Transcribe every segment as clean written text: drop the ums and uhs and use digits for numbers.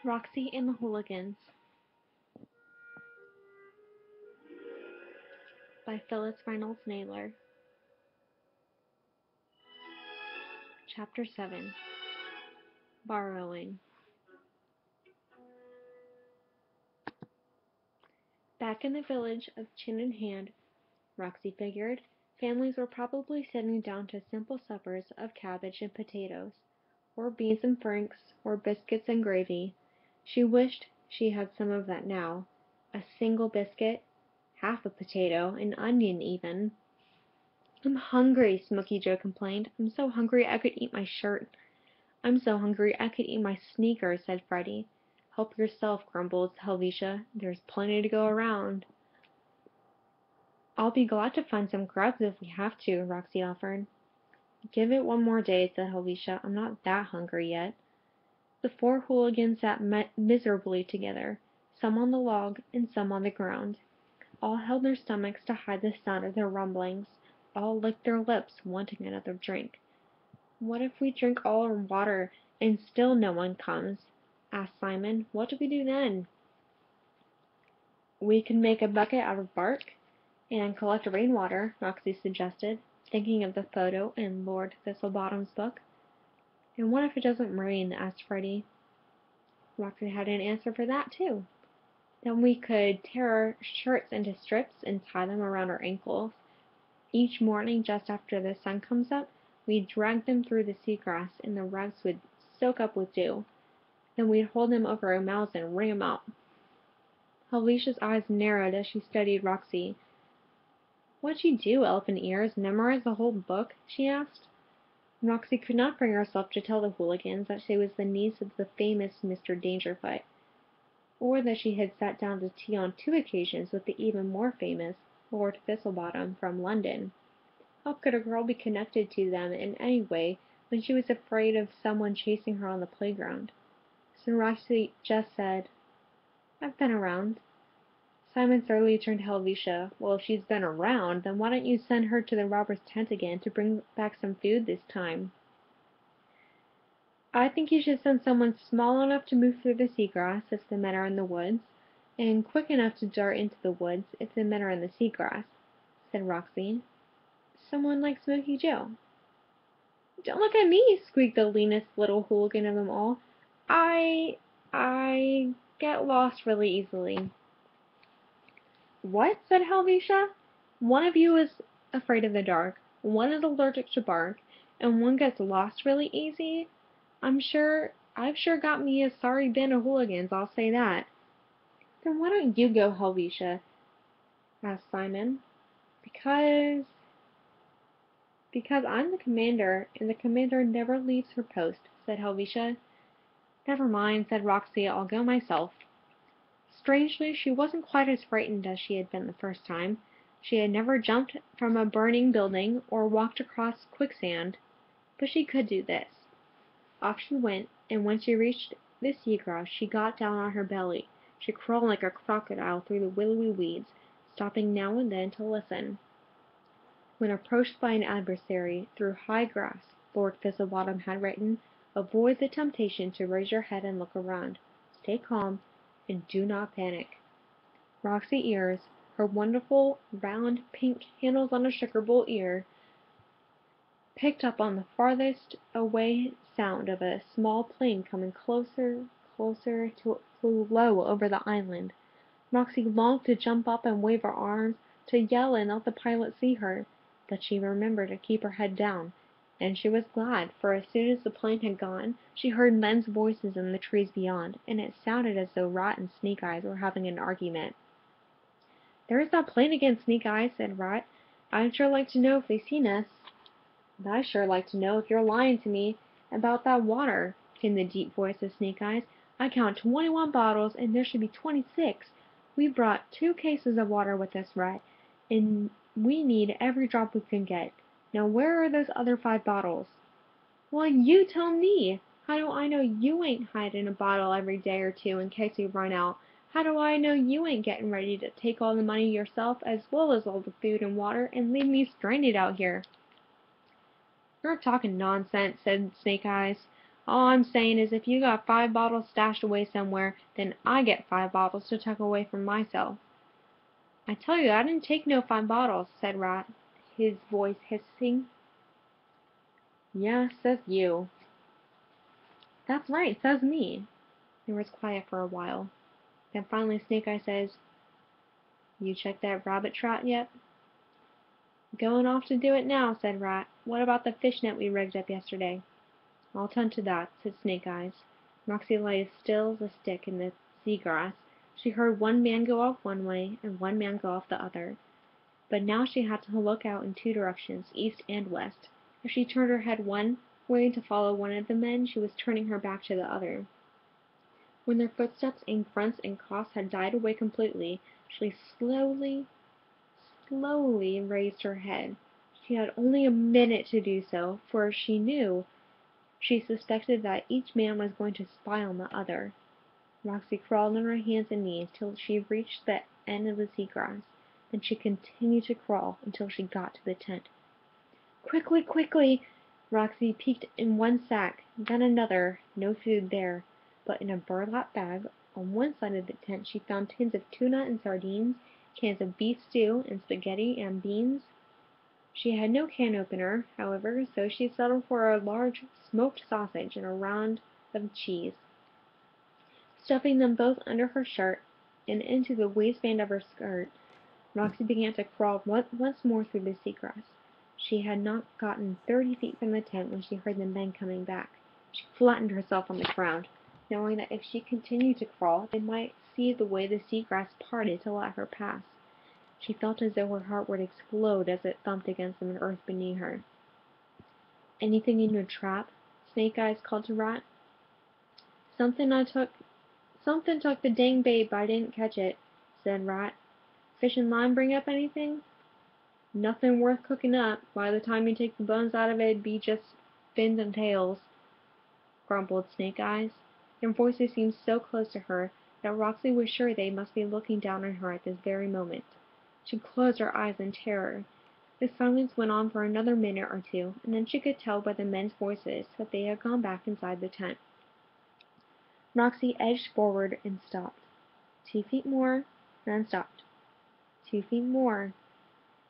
Roxie and the Hooligans by Phyllis Reynolds Naylor. Chapter 7 Borrowing. Back in the village of Chin in Hand, Roxie figured, families were probably sitting down to simple suppers of cabbage and potatoes, or beans and franks, or biscuits and gravy. She wished she had some of that now. A single biscuit, half a potato, an onion even. "I'm hungry," Smoky Joe complained. "I'm so hungry I could eat my shirt." "I'm so hungry I could eat my sneakers," said Freddie. "Help yourself," grumbled Helvetia. "There's plenty to go around." "I'll be glad to find some grubs if we have to," Roxie offered. "Give it one more day," said Helvetia. "I'm not that hungry yet." The four hooligans sat miserably together, some on the log and some on the ground. All held their stomachs to hide the sound of their rumblings. All licked their lips, wanting another drink. "What if we drink all our water and still no one comes?" asked Simon. "What do we do then?" "We could make a bucket out of bark and collect rainwater," Roxie suggested, thinking of the photo in Lord Thistlebottom's book. "And what if it doesn't rain?" asked Freddie. Roxie had an answer for that, too. "Then we could tear our shirts into strips and tie them around our ankles. Each morning, just after the sun comes up, we'd drag them through the seagrass, and the rags would soak up with dew. Then we'd hold them over our mouths and wring 'em out." Helvetia's eyes narrowed as she studied Roxie. "What'd you do, Elephant Ears? Memorize the whole book?" she asked. Roxie could not bring herself to tell the hooligans that she was the niece of the famous Mr. Dangerfoot, or that she had sat down to tea on 2 occasions with the even more famous Lord Thistlebottom from London. How could a girl be connected to them in any way when she was afraid of someone chasing her on the playground? So Roxie just said, "I've been around." Simon thoroughly turned to Helvetia. "Well, if she's been around, then why don't you send her to the robber's tent again to bring back some food this time?" "I think you should send someone small enough to move through the seagrass if the men are in the woods, and quick enough to dart into the woods if the men are in the seagrass," said Roxie. "Someone like Smoky Joe." "Don't look at me!" squeaked the leanest little hooligan of them all. I get lost really easily." "What?" said Helvetia. "One of you is afraid of the dark, one is allergic to bark, and one gets lost really easy? I've sure got me a sorry band of hooligans, I'll say that." "Then why don't you go, Helvetia?" asked Simon. Because I'm the commander, and the commander never leaves her post," said Helvetia. "Never mind," said Roxie. "I'll go myself." Strangely, she wasn't quite as frightened as she had been the first time. She had never jumped from a burning building or walked across quicksand, but she could do this. Off she went, and when she reached the seagrass she got down on her belly. She crawled like a crocodile through the willowy weeds, stopping now and then to listen. When approached by an adversary through high grass, Lord Thistlebottom had written, "Avoid the temptation to raise your head and look around. Stay calm, and do not panic." Roxie Ears, her wonderful, round, pink handles-on-a-sugar-bowl ear, picked up on the farthest away sound of a small plane coming closer, closer, till it flew low over the island. Roxie longed to jump up and wave her arms, to yell and let the pilot see her, but she remembered to keep her head down, and she was glad, for as soon as the plane had gone, she heard men's voices in the trees beyond, and it sounded as though Rat and Snake Eyes were having an argument. "There's that plane again, Snake Eyes," said Rat. "I'd sure like to know if they've seen us." "And I'd sure like to know if you're lying to me about that water," came the deep voice of Snake Eyes. "I count 21 bottles, and there should be 26. We brought 2 cases of water with us, Rat, and we need every drop we can get. Now where are those other 5 bottles?" "Well, you tell me! How do I know you ain't hiding a bottle every day or 2 in case we run out? How do I know you ain't getting ready to take all the money yourself, as well as all the food and water, and leave me stranded out here?" "You're talking nonsense," said Snake Eyes. All I'm saying is if you got 5 bottles stashed away somewhere, then I get 5 bottles to tuck away from myself. I tell you, I didn't take no 5 bottles, said Rat, his voice hissing. Yeah, says you. That's right, says me. There was quiet for a while. Then finally Snake Eye says, You checked that rabbit trap yet? Going off to do it now, said Rat. What about the fishnet we rigged up yesterday? I'll tend to that, said Snake Eyes. Roxie lay as still as a stick in the seagrass. She heard one man go off one way and one man go off the other. But now she had to look out in 2 directions, east and west. If she turned her head one way to follow one of the men, she was turning her back to the other. When their footsteps and grunts and coughs had died away completely, she slowly raised her head. She had only a minute to do so, for she suspected that each man was going to spy on the other. Roxie crawled on her hands and knees till she reached the end of the seagrass. Then she continued to crawl until she got to the tent. Quickly, quickly! Roxie peeked in one sack, then another. No food there, but in a burlap bag on one side of the tent she found tins of tuna and sardines, cans of beef stew, and spaghetti and beans. She had no can opener, however, so she settled for a large smoked sausage and a round of cheese. Stuffing them both under her shirt and into the waistband of her skirt, Roxie began to crawl once more through the seagrass. She had not gotten 30 feet from the tent when she heard the men coming back. She flattened herself on the ground, knowing that if she continued to crawl, they might see the way the seagrass parted to let her pass. She felt as though her heart would explode as it thumped against the earth beneath her. Anything in your trap? Snake Eyes called to Rat. Something took the dang bait, but I didn't catch it, said Rat. Fish and line bring up anything? Nothing worth cooking up. By the time you take the bones out of it, it'd be just fins and tails, grumbled Snake Eyes. Their voices seemed so close to her that Roxie was sure they must be looking down on her at this very moment. She closed her eyes in terror. The silence went on for another minute or two, and then she could tell by the men's voices that they had gone back inside the tent. Roxie edged forward and stopped. 2 feet more, then stopped. 2 feet more.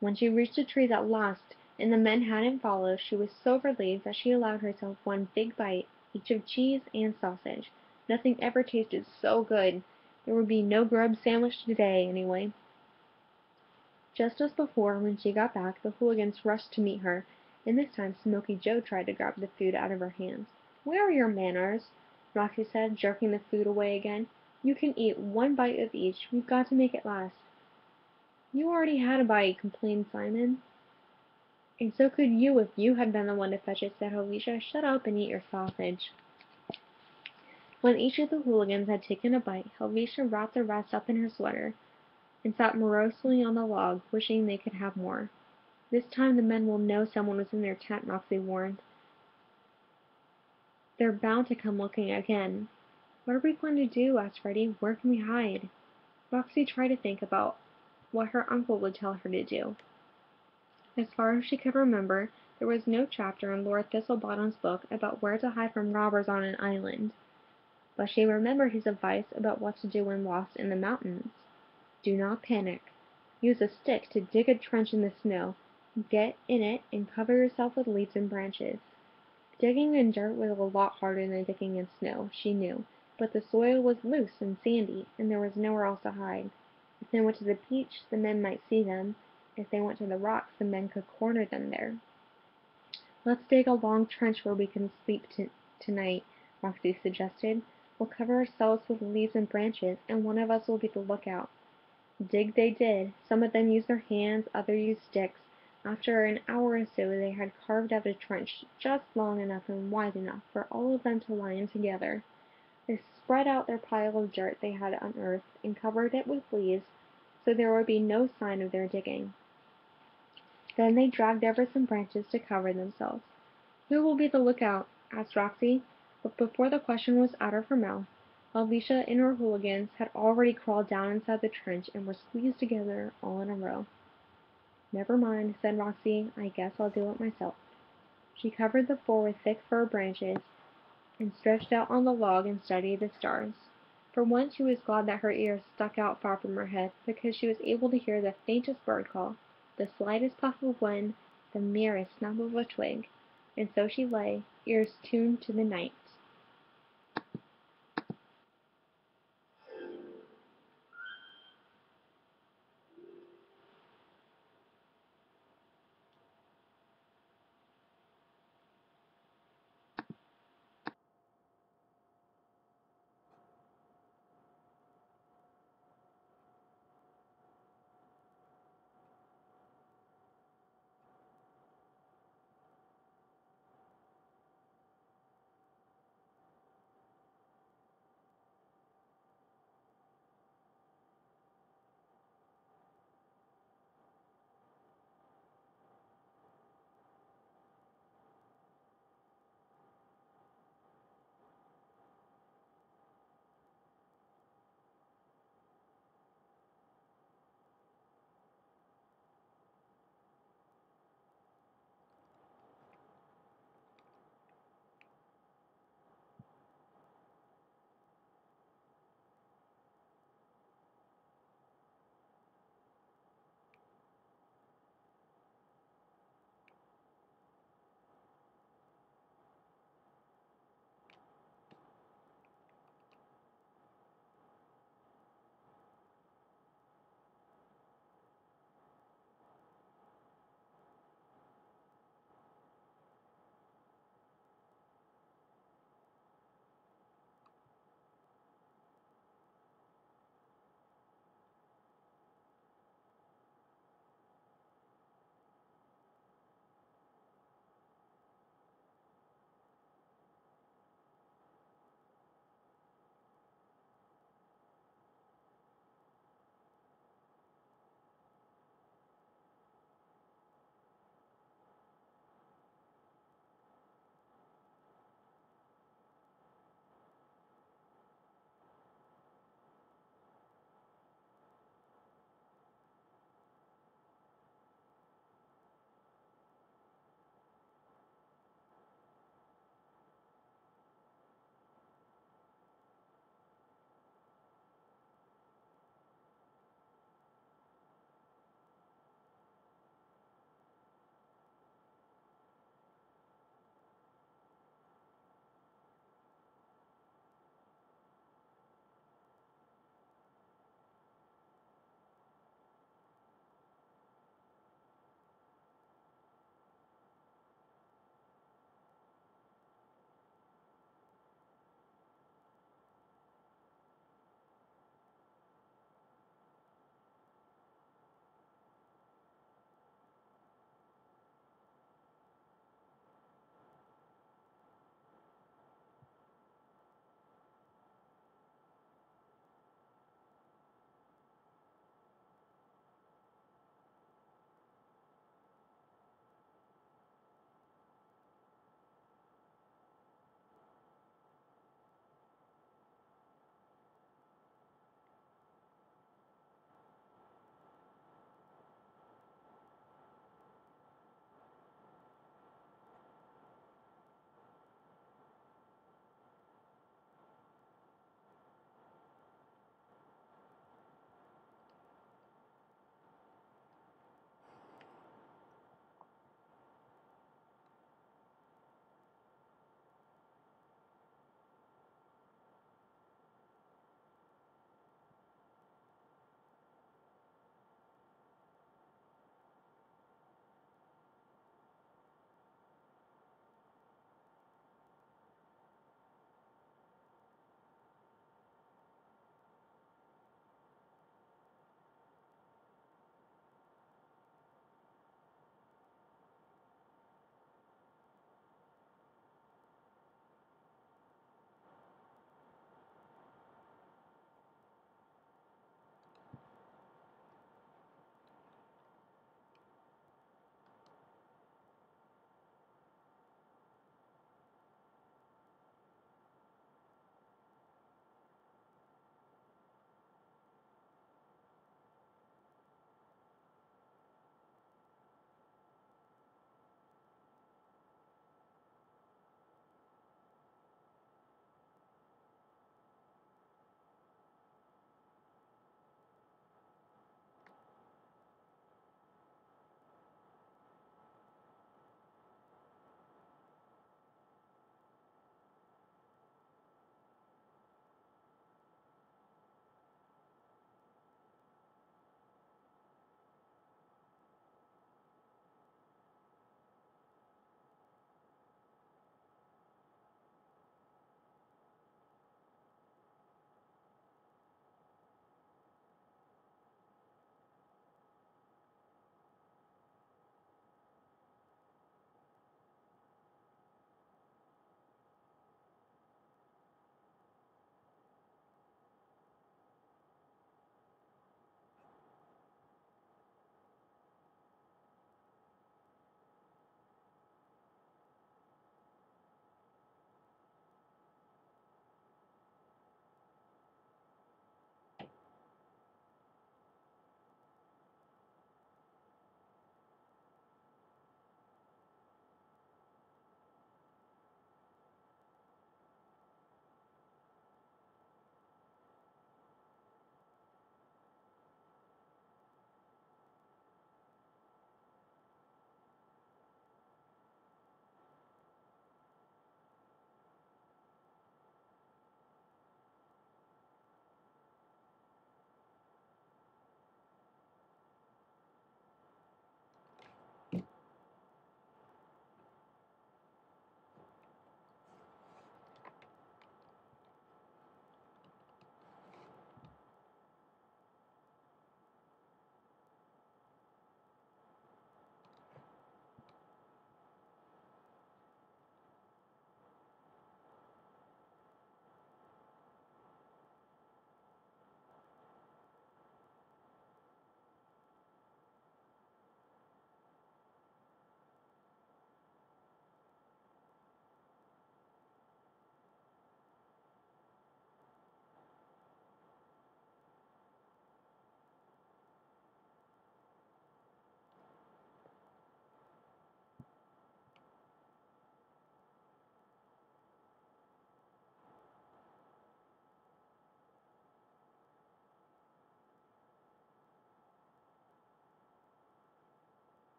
When she reached the trees at last, and the men hadn't followed, she was so relieved that she allowed herself one big bite, each of cheese and sausage. Nothing ever tasted so good. There would be no grub sandwich today, anyway. Just as before, when she got back, the hooligans rushed to meet her, and this time Smoky Joe tried to grab the food out of her hands. Where are your manners? Roxie said, jerking the food away again. You can eat 1 bite of each. We've got to make it last. You already had a bite, complained Simon. And so could you if you had been the one to fetch it, said Alicia. Shut up and eat your sausage. When each of the hooligans had taken a bite, Helvetia wrapped the rest up in her sweater and sat morosely on the log, wishing they could have more. This time the men will know someone was in their tent, Roxie warned. They're bound to come looking again. What are we going to do? Asked Freddie. Where can we hide? Roxie tried to think about what her uncle would tell her to do. As far as she could remember, there was no chapter in Lord Thistlebottom's book about where to hide from robbers on an island. But she remembered his advice about what to do when lost in the mountains. Do not panic. Use a stick to dig a trench in the snow. Get in it and cover yourself with leaves and branches. Digging in dirt was a lot harder than digging in snow, she knew, but the soil was loose and sandy, and there was nowhere else to hide. If they went to the beach, the men might see them. If they went to the rocks, the men could corner them there. Let's dig a long trench where we can sleep tonight, Roxie suggested. We'll cover ourselves with leaves and branches, and one of us will be the lookout. Dig they did. Some of them used their hands, others used sticks. After an hour or so, they had carved out a trench just long enough and wide enough for all of them to lie in together. They spread out their pile of dirt they had unearthed and covered it with leaves, so there would be no sign of their digging. Then they dragged over some branches to cover themselves. Who will be the lookout? Asked Roxie, but before the question was out of her mouth, Alicia and her hooligans had already crawled down inside the trench and were squeezed together all in a row. Never mind, said Roxie. I guess I'll do it myself. She covered the floor with thick fir branches and stretched out on the log and studied the stars. For once she was glad that her ears stuck out far from her head, because she was able to hear the faintest bird call, the slightest puff of wind, the merest snap of a twig. And so she lay, ears tuned to the night.